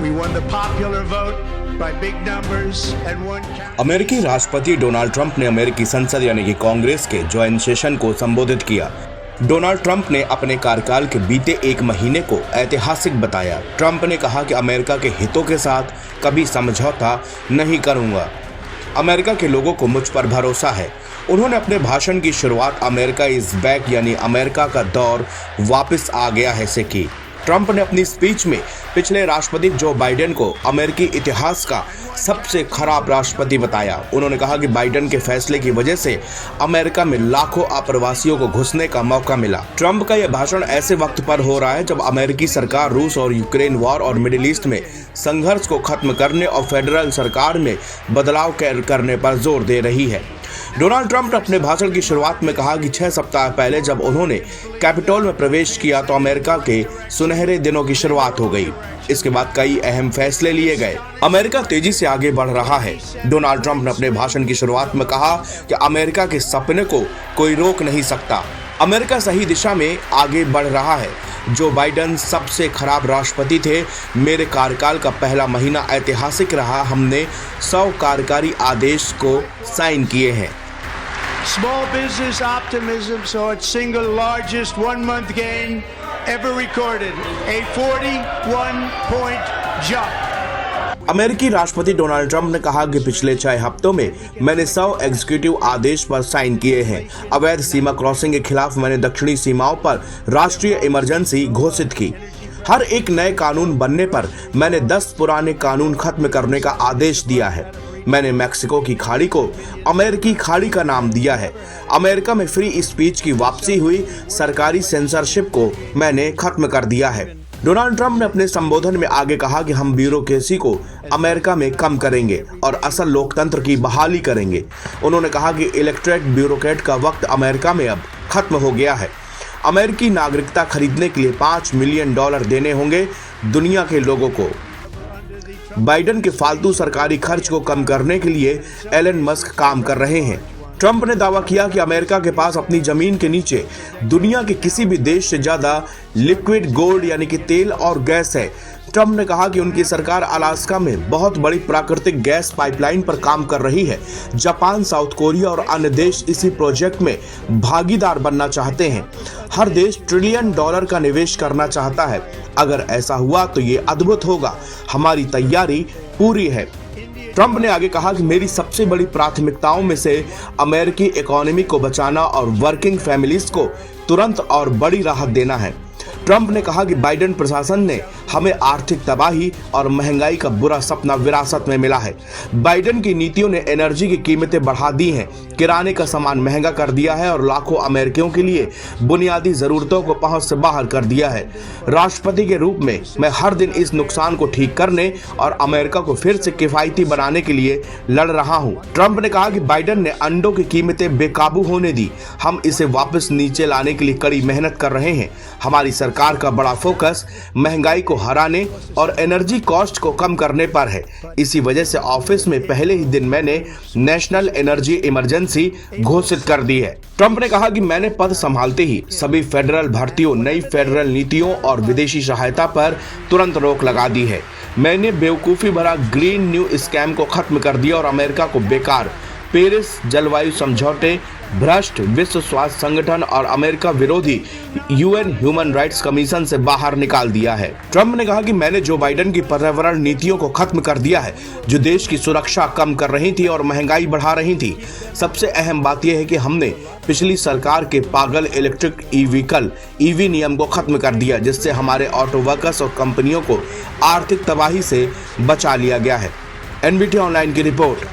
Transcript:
We won the popular vote by big numbers and won. अमेरिकी राष्ट्रपति Donald Trump ने अमेरिकी संसद यानी कि कांग्रेस के ज्वाइंट सेशन को संबोधित किया। डोनाल्ड ट्रंप ने अपने कार्यकाल के बीते एक महीने को ऐतिहासिक बताया। ट्रंप ने कहा कि अमेरिका के हितों के साथ कभी समझौता नहीं करूंगा। अमेरिका के लोगों को मुझ पर भरोसा है। उन्होंने अपने भाषण की शुरुआत अमेरिका इज बैक यानी अमेरिका का दौर वापस आ गया है से की। ट्रंप ने अपनी स्पीच में पिछले राष्ट्रपति जो बाइडेन को अमेरिकी इतिहास का सबसे खराब राष्ट्रपति बताया। उन्होंने कहा कि बाइडेन के फैसले की वजह से अमेरिका में लाखों अप्रवासियों को घुसने का मौका मिला। ट्रंप का यह भाषण ऐसे वक्त पर हो रहा है जब अमेरिकी सरकार रूस और यूक्रेन वॉर और मिडिल ईस्ट में संघर्ष को खत्म करने और फेडरल सरकार में बदलाव करने पर जोर दे रही है। डोनाल्ड ट्रंप ने अपने भाषण की शुरुआत में कहा कि 6 सप्ताह पहले जब उन्होंने कैपिटोल में प्रवेश किया तो अमेरिका के सुनहरे दिनों की शुरुआत हो गई। इसके बाद कई अहम फैसले लिए गए। अमेरिका तेजी से आगे बढ़ रहा है। डोनाल्ड ट्रंप ने अपने भाषण की शुरुआत में कहा कि अमेरिका के सपने को कोई रोक नहीं सकता। अमेरिका सही दिशा में आगे बढ़ रहा है। जो बाइडेन सबसे खराब राष्ट्रपति थे। मेरे कार्यकाल का पहला महीना ऐतिहासिक रहा। हमने 100 कार्यकारी आदेश को साइन किए हैं। Small business optimism saw its single largest one-month gain ever recorded, a 41-point jump. अमेरिकी राष्ट्रपति डोनाल्ड ट्रंप ने कहा कि पिछले 6 हफ्तों में मैंने 100 एग्जीक्यूटिव आदेश पर साइन किए हैं। अवैध सीमा क्रॉसिंग के खिलाफ मैंने दक्षिणी सीमाओं पर राष्ट्रीय इमरजेंसी घोषित की। हर एक नए कानून बनने पर मैंने 10 पुराने कानून खत्म करने का आदेश दिया है। मैंने मैक्सिको की खाड़ी को अमेरिकी खाड़ी का नाम दिया है। अमेरिका में फ्री स्पीच की वापसी हुई। सरकारी सेंसरशिप को मैंने खत्म कर दिया है। डोनाल्ड ट्रंप ने अपने संबोधन में आगे कहा कि हम ब्यूरोक्रेसी को अमेरिका में कम करेंगे और असल लोकतंत्र की बहाली करेंगे। उन्होंने कहा कि इलेक्टोरेट ब्यूरोक्रेट का वक्त अमेरिका में अब खत्म हो गया है। अमेरिकी नागरिकता खरीदने के लिए $5 मिलियन देने होंगे दुनिया के लोगों को। बाइडेन के फालतू सरकारी खर्च को कम करने के लिए एलन मस्क काम कर रहे हैं। ट्रंप ने दावा किया कि अमेरिका के पास अपनी जमीन के नीचे दुनिया के किसी भी देश से ज्यादा लिक्विड गोल्ड यानी कि तेल और गैस है। ट्रंप ने कहा कि उनकी सरकार अलास्का में बहुत बड़ी प्राकृतिक गैस पाइपलाइन पर काम कर रही है। जापान, साउथ कोरिया और अन्य देश इसी प्रोजेक्ट में भागीदार बनना चाहते हैं। हर देश $1 ट्रिलियन का निवेश करना चाहता है। अगर ऐसा हुआ तो ये अद्भुत होगा। हमारी तैयारी पूरी है। ट्रंप ने आगे कहा कि मेरी सबसे बड़ी प्राथमिकताओं में से अमेरिकी इकोनॉमी को बचाना और वर्किंग फैमिलीज को तुरंत और बड़ी राहत देना है। ट्रंप ने कहा कि बाइडेन प्रशासन ने हमें आर्थिक तबाही और महंगाई का बुरा सपना विरासत में मिला है। बाइडेन की नीतियों ने एनर्जी की कीमतें बढ़ा दी हैं, किराने का सामान महंगा कर दिया है और लाखों अमेरिकियों के लिए बुनियादी जरूरतों को पहुंच से बाहर कर दिया है। राष्ट्रपति के रूप में मैं हर दिन इस नुकसान को ठीक करने और अमेरिका को फिर से किफायती बनाने के लिए लड़ रहा हूं। ट्रंप ने कहा कि बाइडेन ने अंडों की कीमतें बेकाबू होने दी। हम इसे वापस नीचे लाने के लिए कड़ी मेहनत कर रहे हैं। हमारी सरकार का बड़ा फोकस महंगाई को हराने और एनर्जी कॉस्ट को कम करने पर है। इसी वजह से ऑफिस में पहले ही दिन मैंने नेशनल एनर्जी इमरजेंसी घोषित कर दी है। ट्रंप ने कहा कि मैंने पद संभालते ही सभी फेडरल भर्तियों, नई फेडरल नीतियों और विदेशी सहायता पर तुरंत रोक लगा दी है। मैंने बेवकूफी भरा ग्रीन न्यू स्कैम को खत्म कर दिया और अमेरिका को बेकार पेरिस जलवायु समझौते, भ्रष्ट विश्व स्वास्थ्य संगठन और अमेरिका विरोधी यूएन ह्यूमन राइट्स कमीशन से बाहर निकाल दिया है। ट्रंप ने कहा कि मैंने जो बाइडेन की पर्यावरण नीतियों को खत्म कर दिया है, जो देश की सुरक्षा कम कर रही थी और महंगाई बढ़ा रही थी। सबसे अहम बात यह है कि हमने पिछली सरकार के पागल इलेक्ट्रिक ईवी नियम को खत्म कर दिया, जिससे हमारे ऑटो वर्कर्स और कंपनियों को आर्थिक तबाही से बचा लिया गया है। एनबीटी ऑनलाइन की रिपोर्ट।